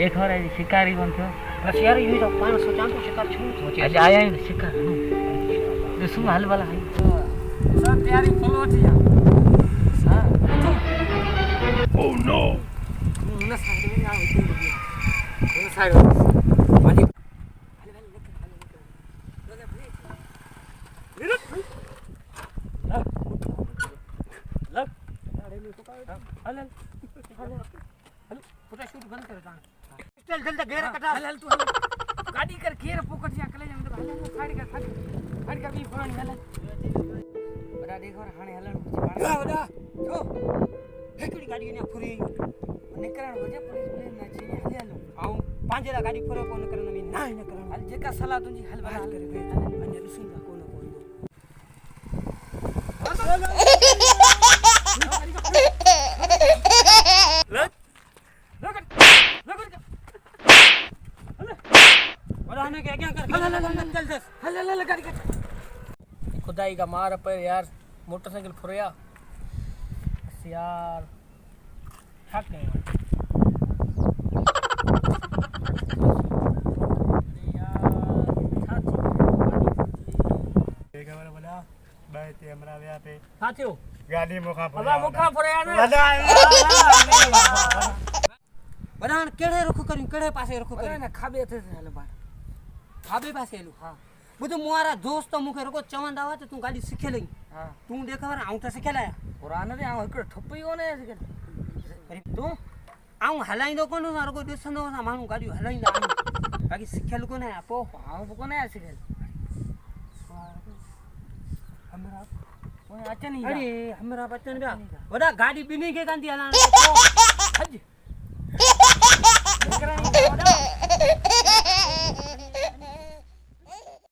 देखो रे शिकारी कौन थियो बस यार ये तो 500 चांद तो शिकार छू आज आया है शिकार तो सुन हाल वाला है सब तैयारी फॉलो थी यार हां ओह नो ना साइड में ना होती है साइड वाली हेलो पूरा शूट बंद कर दा चल जल्दी घेर कटा हल तू गाड़ी कर घेर पोकट जा कले जम हल फाड़ कर भी फोन हल बड़ा देखो हाने हलन बड़ा बड़ा जो हेकड़ी गाड़ी ने फुरी निकरण हो जे पुलिस ना छी हल हल आऊ पांजेला गाड़ी फुरो कोन करन में ना न करन हल जेका सलाह तुजी हल बड़ा कर गए अन्य रुसिंगा कोन खुदाई का मार पर यार मोटरसाइकिल फुरया यार थक गए साथियों गाड़ी मुखा फुरया ना बरान केड़े रुख करियो केड़े पासे रुख करियो ना खाबे थे हल बार खाबे पासे हेलू हां बुध मोरा दोस्त मुखे रको चवंद आवा त तू गाड़ी सिखे लई हां तू देख वर आऊ त सिखे लाया पुराना रे आऊ एक ठप्पी कोने सिखे अरे तू आऊ हलाइंदो कोन रको दिसंदो ना मानु गाड़ी हलाइंदा बाकी सिखेल कोने आपो आऊ कोने सिखेल हमरा ओए अच्छा नहीं अरे हमरा बच्चन बा बड़ा गाड़ी बिनी के कांदी हलाना हज